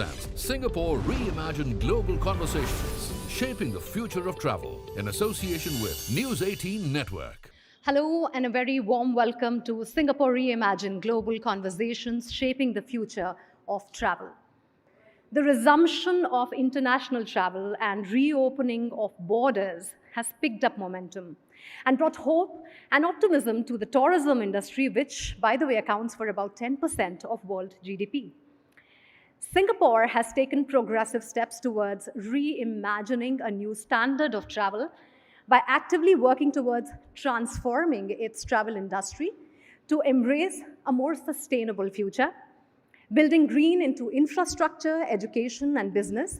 presents Singapore Reimagine Global Conversations, Shaping the Future of Travel, in association with News 18 Network. Hello and a very warm welcome to Singapore Reimagine Global Conversations, Shaping the Future of Travel. The resumption of international travel and reopening of borders has picked up momentum and brought hope and optimism to the tourism industry, which, by the way, accounts for about 10% of world GDP. Singapore has taken progressive steps towards reimagining a new standard of travel by actively working towards transforming its travel industry to embrace a more sustainable future, building green into infrastructure, education, and business,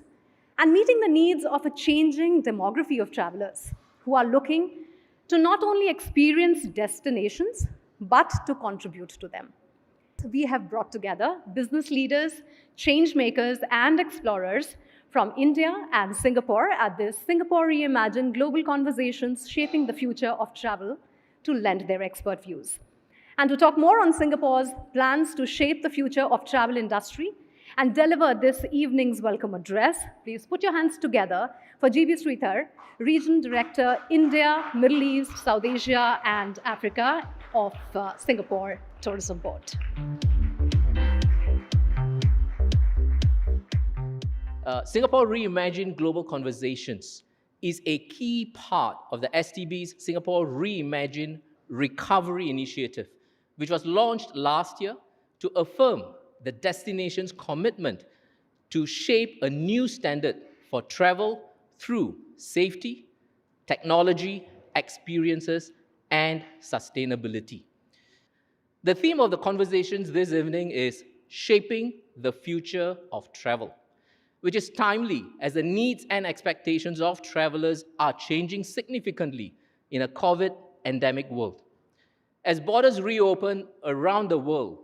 and meeting the needs of a changing demography of travelers who are looking to not only experience destinations, but to contribute to them. We have brought together business leaders, change makers, and explorers from India and Singapore at this Singapore Reimagine Global Conversations, Shaping the Future of Travel, to lend their expert views. And to talk more on Singapore's plans to shape the future of travel industry and deliver this evening's welcome address, please put your hands together for GB Sridhar, Region Director, India, Middle East, South Asia, and Africa of Singapore Tourism Board. Singapore Reimagine Global Conversations is a key part of the STB's Singapore Reimagine Recovery Initiative, which was launched last year to affirm the destination's commitment to shape a new standard for travel through safety, technology, experiences, and sustainability. The theme of the conversations this evening is Shaping the Future of Travel, which is timely as the needs and expectations of travelers are changing significantly in a COVID-endemic world. As borders reopen around the world,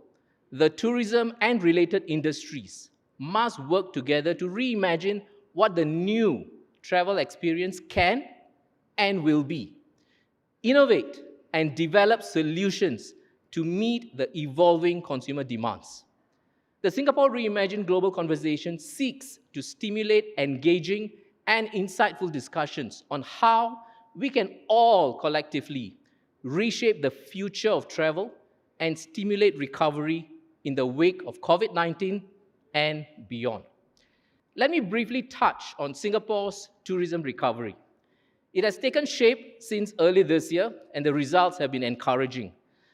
the tourism and related industries must work together to reimagine what the new travel experience can and will be, innovate and develop solutions to meet the evolving consumer demands. The Singapore Reimagine Global Conversation seeks to stimulate engaging and insightful discussions on how we can all collectively reshape the future of travel and stimulate recovery in the wake of COVID-19 and beyond. Let me briefly touch on Singapore's tourism recovery. It has taken shape since early this year, and the results have been encouraging.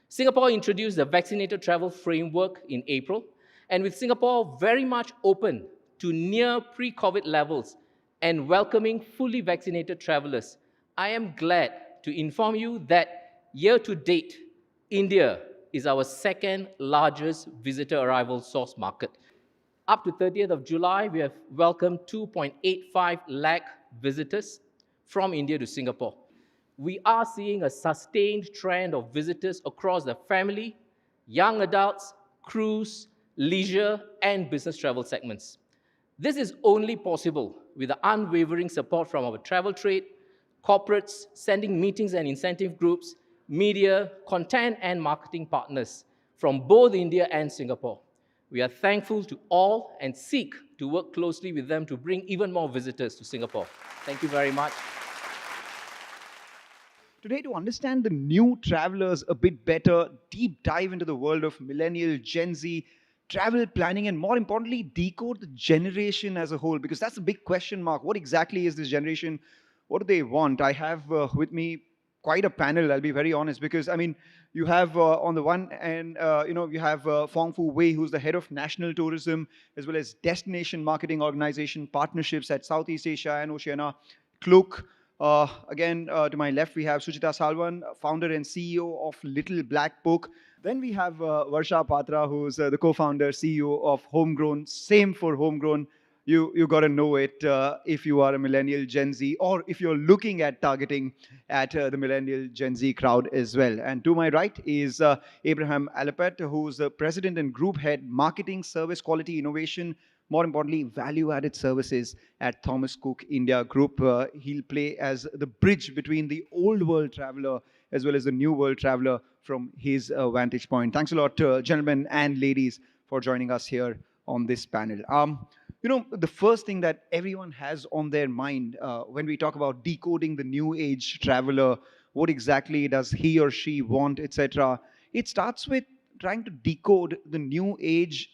Singapore introduced the Vaccinated Travel Framework in April, and with Singapore very much open to near pre-COVID levels and welcoming fully vaccinated travelers, I am glad to inform you that year to date, India is our second largest visitor arrival source market. Up to 30th of July, we have welcomed 2.85 lakh visitors from India to Singapore. We are seeing a sustained trend of visitors across the family, young adults, cruise, leisure, and business travel segments. This is only possible with the unwavering support from our travel trade, corporates, sending meetings and incentive groups, media, content, and marketing partners from both India and Singapore. We are thankful to all and seek to work closely with them to bring even more visitors to Singapore. Thank you very much. Today, to understand the new travelers a bit better, deep dive into the world of millennial, Gen Z, travel planning, and more importantly, decode the generation as a whole, because that's a big question mark. What exactly is this generation? What do they want? I have with me quite a panel, I'll be very honest, because I mean, you have on the one end, you have Fong Fu Wei, who's the head of national tourism, as well as destination marketing organization partnerships at Southeast Asia and Oceania, Klook. Again, to my left, we have Suchita Salwan, founder and CEO of Little Black Book. Then we have Varsha Patra, who's the co-founder, CEO of Homegrown. Same for Homegrown. You got to know it if you are a millennial Gen Z, or if you're looking at targeting at the millennial Gen Z crowd as well. And to my right is Abraham Alapet, who's the president and group head, marketing, service, quality, innovation, more importantly, value-added services at Thomas Cook India Group. He'll play as the bridge between the old world traveler as well as the new world traveler from his vantage point. Thanks a lot, gentlemen and ladies, for joining us here on this panel. The first thing that everyone has on their mind when we talk about decoding the new age traveler, what exactly does he or she want, etc., it starts with trying to decode the new age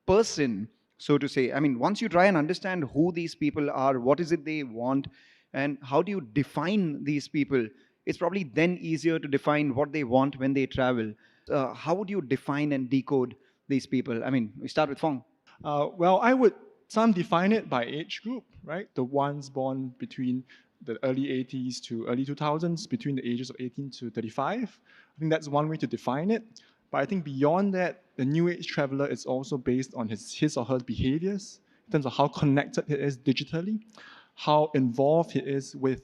person, so to say. I mean, once you try and understand who these people are, what is it they want, and how do you define these people, it's probably then easier to define what they want when they travel. How would you define and decode these people? I mean, we start with Fong. Well, I would some define it by age group, right? The ones born between the early 80s to early 2000s, between the ages of 18 to 35. I think that's one way to define it. But I think beyond that, the new age traveler is also based on his or her behaviors in terms of how connected he is digitally, how involved he is with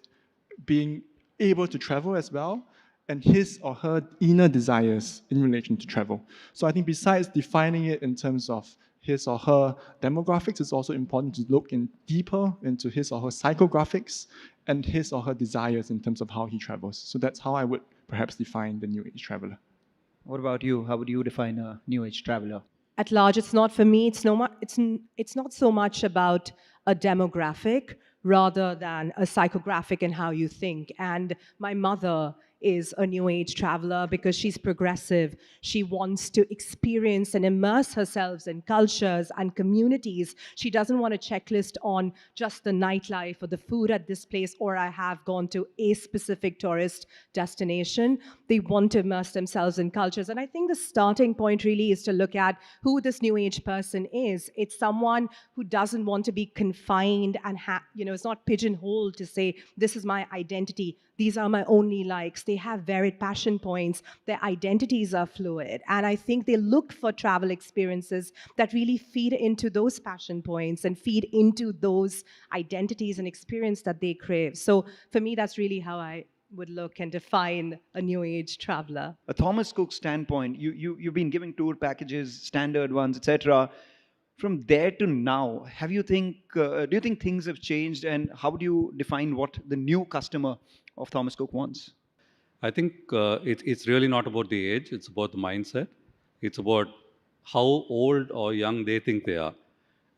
being able to travel as well, and his or her inner desires in relation to travel. So I think besides defining it in terms of his or her demographics, it's also important to look in deeper into his or her psychographics and his or her desires in terms of how he travels. So that's how I would perhaps define the new age traveler. What about you? How would you define a new age traveler? At large, it's not for me. It's not so much about a demographic rather than a psychographic in how you think. And my mother is a new age traveler because she's progressive. She wants to experience and immerse herself in cultures and communities. She doesn't want a checklist on just the nightlife or the food at this place, or I have gone to a specific tourist destination. They want to immerse themselves in cultures. And I think the starting point really is to look at who this new age person is. It's someone who doesn't want to be confined and it's not pigeonholed to say, this is my identity. These are my only likes. They have varied passion points. Their identities are fluid. And I think they look for travel experiences that really feed into those passion points and feed into those identities and experience that they crave. So for me, that's really how I would look and define a new age traveler. A Thomas Cook standpoint, you've been giving tour packages, standard ones, etc. From there to now, do you think things have changed, and how do you define what the new customer of Thomas Cook wants? I think it's really not about the age, it's about the mindset. It's about how old or young they think they are.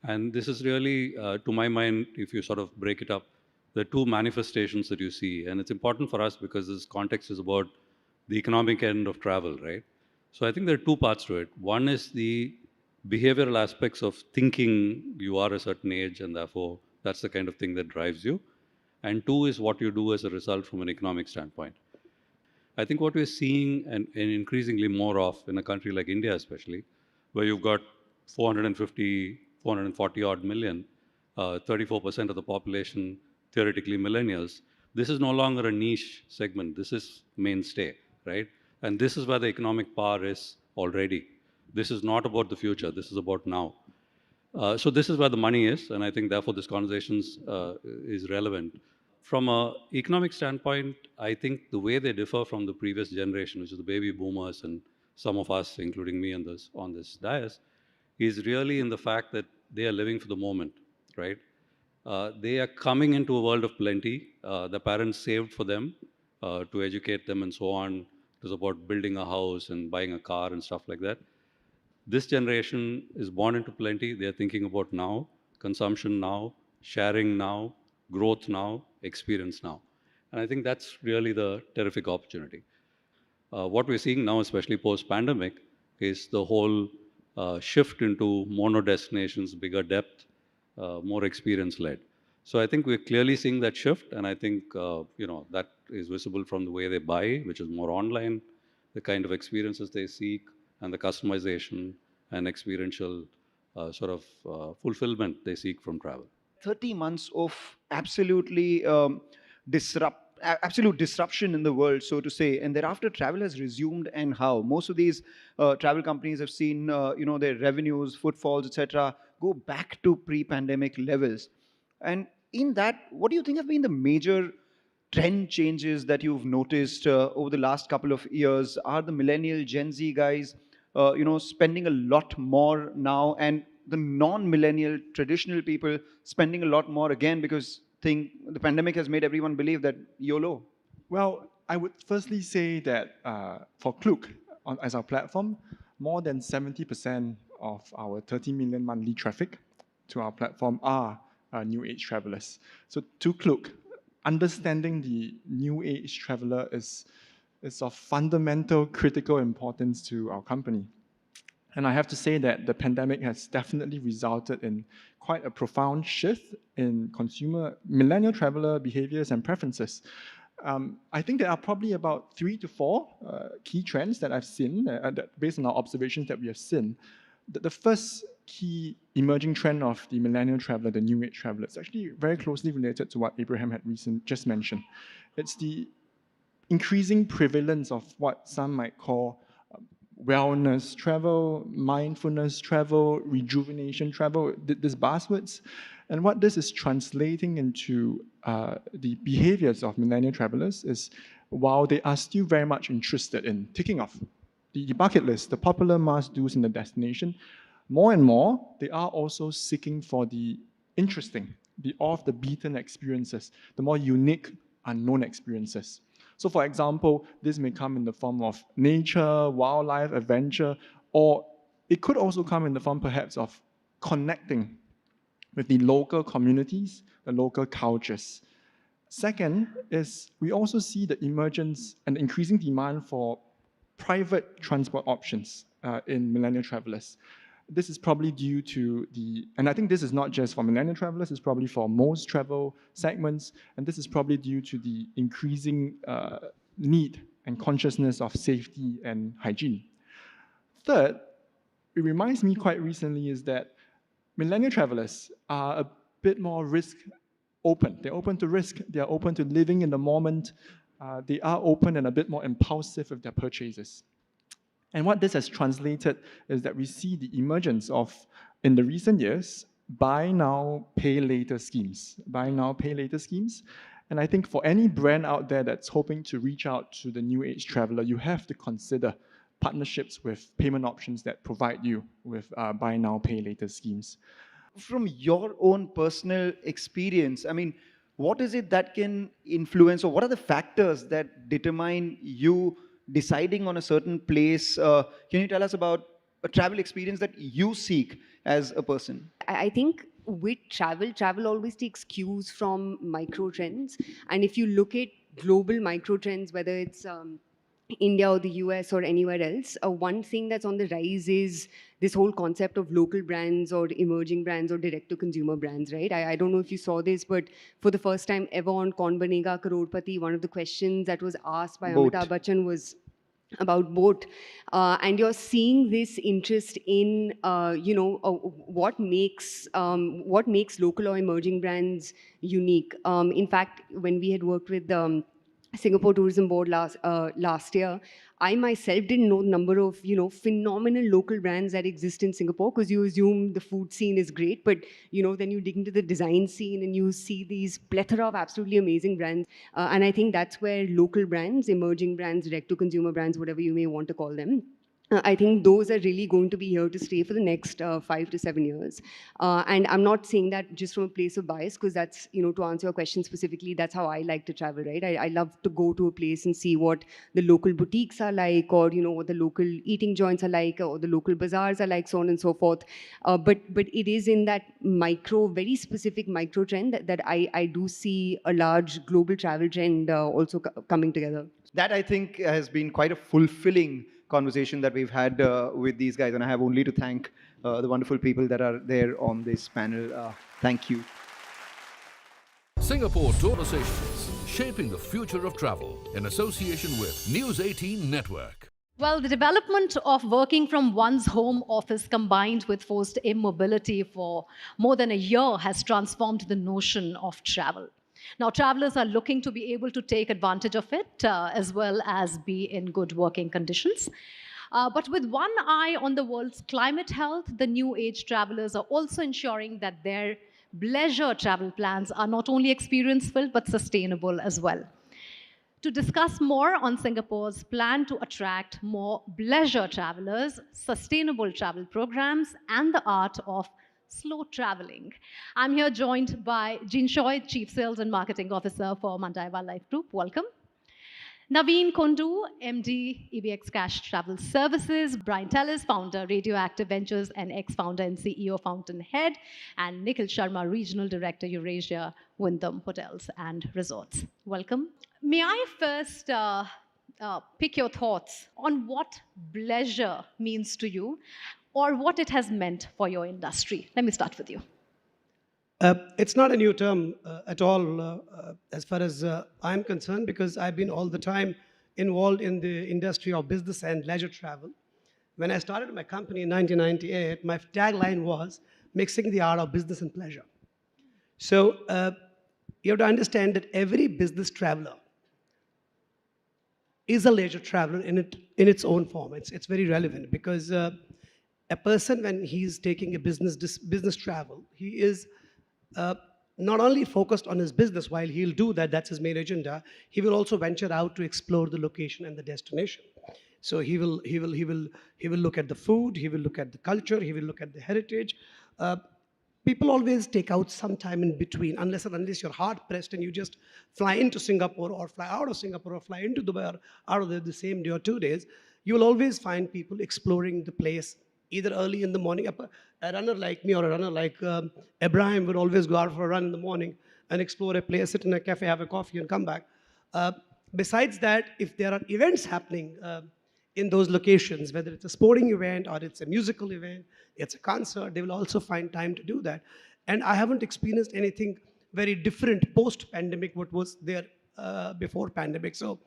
And this is really, to my mind, if you sort of break it up, the two manifestations that you see. And it's important for us because this context is about the economic end of travel, right? So I think there are two parts to it. One is the behavioral aspects of thinking you are a certain age and therefore that's the kind of thing that drives you. And two is what you do as a result from an economic standpoint. I think what we're seeing and increasingly more of in a country like India especially, where you've got 440 odd million, 34% of the population theoretically millennials, this is no longer a niche segment, this is mainstay, right? And this is where the economic power is already. This is not about the future, this is about now. So this is where the money is, and I think therefore this conversation is relevant. From an economic standpoint, I think the way they differ from the previous generation, which is the baby boomers and some of us, including me on this dais, is really in the fact that they are living for the moment, right? They are coming into a world of plenty. The parents saved for them to educate them and so on. It was about building a house and buying a car and stuff like that. This generation is born into plenty. They are thinking about now, consumption now, sharing now, growth now, experience now. And I think that's really the terrific opportunity. What we're seeing now, especially post-pandemic, is the whole shift into mono destinations, bigger depth, more experience-led. So I think we're clearly seeing that shift, and I think that is visible from the way they buy, which is more online, the kind of experiences they seek, and the customization and experiential fulfillment they seek from travel. 30 months of absolute disruption in the world, so to say, and thereafter travel has resumed. And how most of these travel companies have seen their revenues, footfalls, etc., go back to pre-pandemic levels. And in that, what do you think have been the major trend changes that you've noticed over the last couple of years? Are the millennial Gen Z guys spending a lot more now, and the non-millennial traditional people spending a lot more again because the pandemic has made everyone believe that YOLO? Well, I would firstly say that for Klook, as our platform, more than 70% of our 30 million monthly traffic to our platform are new age travelers. So to Klook, understanding the new age traveler is of fundamental critical importance to our company. And I have to say that the pandemic has definitely resulted in quite a profound shift in consumer millennial traveler behaviors and preferences. I think there are probably about 3 to 4 key trends that I've seen, that based on our observations that we have seen. The first key emerging trend of the millennial traveler, the new age traveler, is actually very closely related to what Abraham had just mentioned. It's the increasing prevalence of what some might call wellness travel, mindfulness travel, rejuvenation travel, these buzzwords. And what this is translating into the behaviors of millennial travelers is, while they are still very much interested in ticking off the bucket list, the popular must-dos in the destination, more and more, they are also seeking for the interesting, the off-the-beaten experiences, the more unique, unknown experiences. So for example, this may come in the form of nature, wildlife, adventure, or it could also come in the form perhaps of connecting with the local communities, the local cultures. Second is we also see the emergence and increasing demand for private transport options in millennial travelers. This is probably due to and I think this is not just for millennial travelers, it's probably for most travel segments, and this is probably due to the increasing need and consciousness of safety and hygiene. Third, it reminds me quite recently is that millennial travelers are a bit more risk open. They're open to risk, they're open to living in the moment, they are open and a bit more impulsive with their purchases. And what this has translated is that we see the emergence of, in the recent years, buy now, pay later schemes. Buy now, pay later schemes. And I think for any brand out there that's hoping to reach out to the new age traveler, you have to consider partnerships with payment options that provide you with buy now, pay later schemes. From your own personal experience, I mean, what is it that can influence, or what are the factors that determine you deciding on a certain place? Can you tell us about a travel experience that you seek as a person? I think with travel always takes cues from micro trends. And if you look at global micro trends, whether it's India or the US or anywhere else, one thing that's on the rise is this whole concept of local brands or emerging brands or direct-to-consumer brands, right? I don't know if you saw this, but for the first time ever on Kaun Banega Crorepati, one of the questions that was asked by Boat. Amitabh Bachchan was about boat, and you're seeing this interest in what makes local or emerging brands unique. In fact, when we had worked with Singapore Tourism Board last year, I myself didn't know the number of phenomenal local brands that exist in Singapore, because you assume the food scene is great, but then you dig into the design scene and you see these plethora of absolutely amazing brands. And I think that's where local brands, emerging brands, direct-to-consumer brands, whatever you may want to call them, I think those are really going to be here to stay for the next 5 to 7 years. And I'm not saying that just from a place of bias, because that's, to answer your question specifically, that's how I like to travel, right? I love to go to a place and see what the local boutiques are like, or, what the local eating joints are like, or the local bazaars are like, so on and so forth. But it is in that very specific micro trend that I do see a large global travel trend also coming together. That, I think, has been quite a fulfilling conversation that we've had with these guys, and I have only to thank the wonderful people that are there on this panel. Thank you. Singapore Conversations, shaping the future of travel in association with News 18 Network. Well, the development of working from one's home office combined with forced immobility for more than a year has transformed the notion of travel. Now, travelers are looking to be able to take advantage of it as well as be in good working conditions. But with one eye on the world's climate health, the new age travelers are also ensuring that their bleisure travel plans are not only experience-filled but sustainable as well. To discuss more on Singapore's plan to attract more bleisure travelers, sustainable travel programs, and the art of slow traveling, I'm here joined by Jin Choi, Chief Sales and Marketing Officer for Mandai Wildlife Group. Welcome. Naveen Kondu, MD, EBX Cash Travel Services, Brian Tellis, founder, Radioactive Ventures, and ex-founder and CEO, Fountainhead, and Nikhil Sharma, Regional Director, Eurasia, Wyndham Hotels and Resorts. Welcome. May I first pick your thoughts on what Bleisure means to you or what it has meant for your industry? Let me start with you. It's not a new term at all as far as I'm concerned, because I've been all the time involved in the industry of business and leisure travel. When I started my company in 1998, my tagline was mixing the art of business and pleasure. So you have to understand that every business traveler is a leisure traveler in its own form. It's very relevant because a person, when he's taking a business travel, he is not only focused on his business. While he'll do that, that's his main agenda, he will also venture out to explore the location and the destination. So he will look at the food, he will look at the culture, he will look at the heritage. People always take out some time in between, unless you're hard pressed and you just fly into Singapore or fly out of Singapore or fly into Dubai or out of there the same day or 2 days. You will always find people exploring the place either early in the morning. A runner like me or a runner like Ibrahim would always go out for a run in the morning and explore a place, sit in a cafe, have a coffee, and come back. Besides that, if there are events happening in those locations, whether it's a sporting event or it's a musical event, it's a concert, they will also find time to do that. And I haven't experienced anything very different post-pandemic what was there before pandemic. So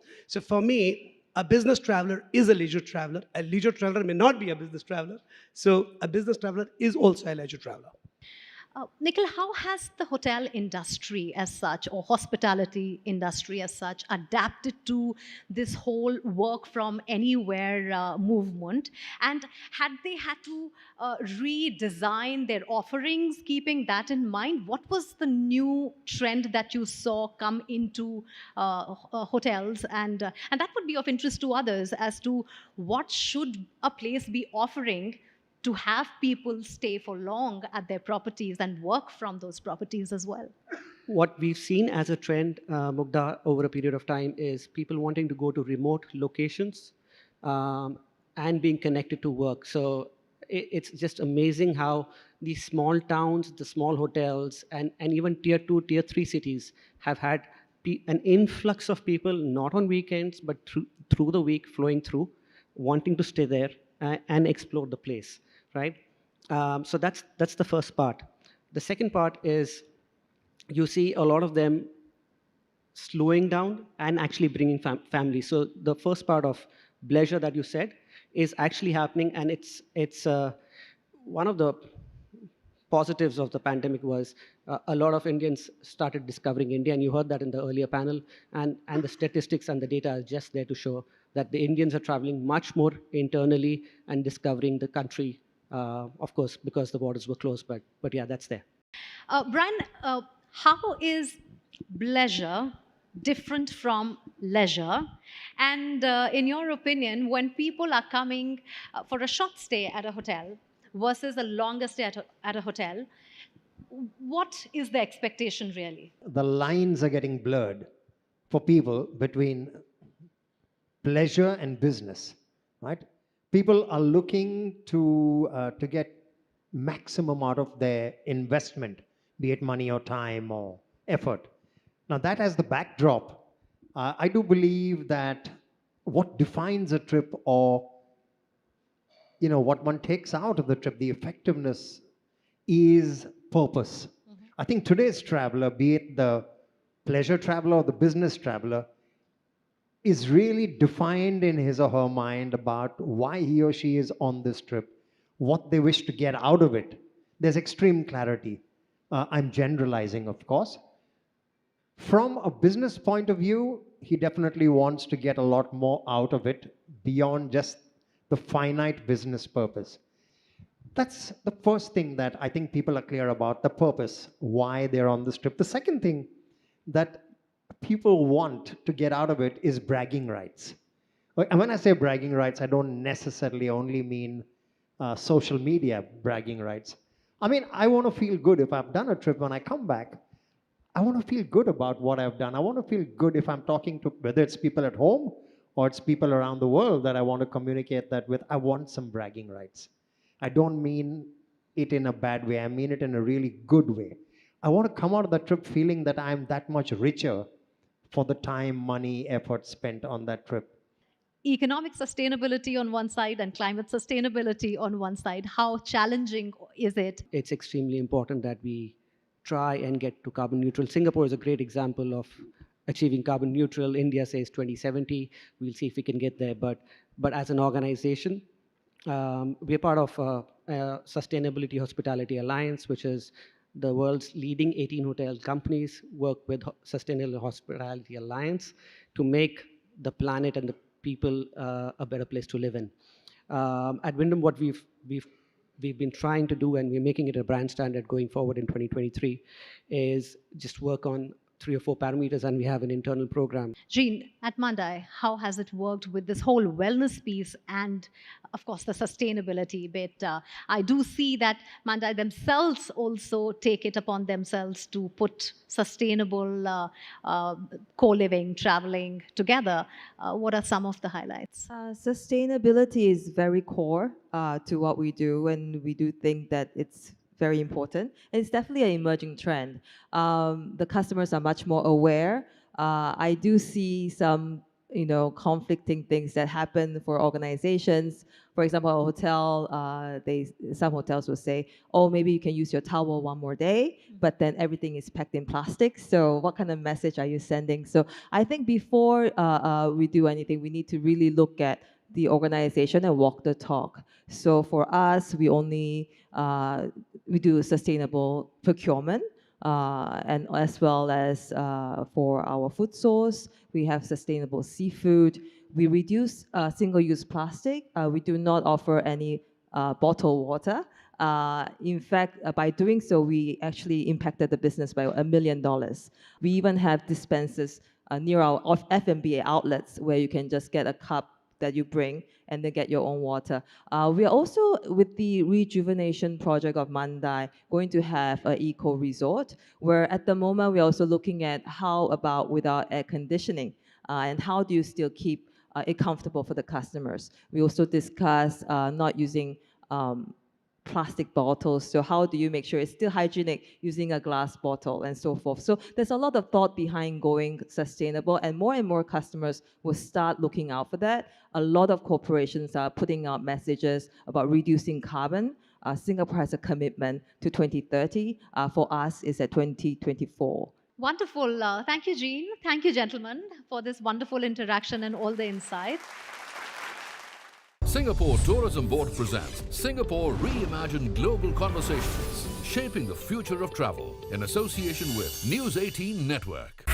for me, a business traveler is a leisure traveler. A leisure traveler may not be a business traveler. So a business traveler is also a leisure traveler. Nikhil, how has the hotel industry as such, or hospitality industry as such, adapted to this whole work from anywhere movement? And had they had to redesign their offerings, keeping that in mind? What was the new trend that you saw come into hotels? And that would be of interest to others as to what should a place be offering to have people stay for long at their properties and work from those properties as well. What we've seen as a trend, Mugdha, over a period of time is people wanting to go to remote locations and being connected to work. So it's just amazing how these small towns, the small hotels, and even tier 2, tier 3 cities have had an influx of people, not on weekends, but through the week, flowing through, wanting to stay there and explore the place. Right? So that's the first part. The second part is you see a lot of them slowing down and actually bringing family. So the first part of Bleisure that you said is actually happening, and it's one of the positives of the pandemic was a lot of Indians started discovering India, and you heard that in the earlier panel, and the statistics and the data are just there to show that the Indians are traveling much more internally and discovering the country. Of course, because the borders were closed, but yeah, that's there. Brian, how is Bleisure different from leisure? And in your opinion, when people are coming for a short stay at a hotel versus a longer stay at a hotel, what is the expectation really? The lines are getting blurred for people between pleasure and business, right? People are looking to get maximum out of their investment, be it money or time or effort. Now that as the backdrop, I do believe that what defines a trip, or what one takes out of the trip, the effectiveness, is purpose. Mm-hmm. I think today's traveler, be it the pleasure traveler or the business traveler, is really defined in his or her mind about why he or she is on this trip, what they wish to get out of it. There's extreme clarity. I'm generalizing, of course. From a business point of view, he definitely wants to get a lot more out of it beyond just the finite business purpose. That's the first thing that I think people are clear about, the purpose, why they're on this trip. The second thing that people want to get out of it is bragging rights. And when I say bragging rights, I don't necessarily only mean social media bragging rights. I mean, I want to feel good if I've done a trip. When I come back, I want to feel good about what I've done. I want to feel good if I'm talking to, whether it's people at home or it's people around the world that I want to communicate that with. I want some bragging rights. I don't mean it in a bad way. I mean it in a really good way. I want to come out of the trip feeling that I'm that much richer for the time, money, effort spent on that trip. Economic sustainability on one side and climate sustainability on one side. How challenging is it? It's extremely important that we try and get to carbon neutral. Singapore is a great example of achieving carbon neutral. India says 2070. We'll see if we can get there. But as an organization, we're part of Sustainability Hospitality Alliance, which is the world's leading 18 hotel companies work with Sustainable Hospitality Alliance to make the planet and the people a better place to live in. At Wyndham, what we've been trying to do, and we're making it a brand standard going forward in 2023, is just work on 3 or 4 parameters, and we have an internal program. Jean, at Mandai, how has it worked with this whole wellness piece and, of course, the sustainability bit? I do see that Mandai themselves also take it upon themselves to put sustainable co-living, traveling together. What are some of the highlights? Sustainability is very core to what we do, and we do think that it's very important. It's definitely an emerging trend. The customers are much more aware. I do see some, conflicting things that happen for organizations. For example, a hotel, some hotels will say, oh, maybe you can use your towel one more day, but then everything is packed in plastic. So what kind of message are you sending? So I think before we do anything, we need to really look at the organization and walk the talk. So for us, we do sustainable procurement, and as well as for our food source, we have sustainable seafood. We reduce single-use plastic. We do not offer any bottled water. In fact, by doing so, we actually impacted the business by $1 million. We even have dispensers near our F&B outlets where you can just get a cup that you bring and then get your own water. We are also, with the rejuvenation project of Mandai, going to have an eco resort, where at the moment we're also looking at how about without air conditioning, and how do you still keep it comfortable for the customers. We also discuss not using plastic bottles. So how do you make sure it's still hygienic using a glass bottle and so forth? So there's a lot of thought behind going sustainable, and more customers will start looking out for that. A lot of corporations are putting out messages about reducing carbon. Singapore has a commitment to 2030. For us, it's at 2024. Wonderful. Thank you, Jean. Thank you, gentlemen, for this wonderful interaction and all the insights. Singapore Tourism Board presents Singapore Reimagine Global Conversations, Shaping the Future of Travel, in association with News 18 Network.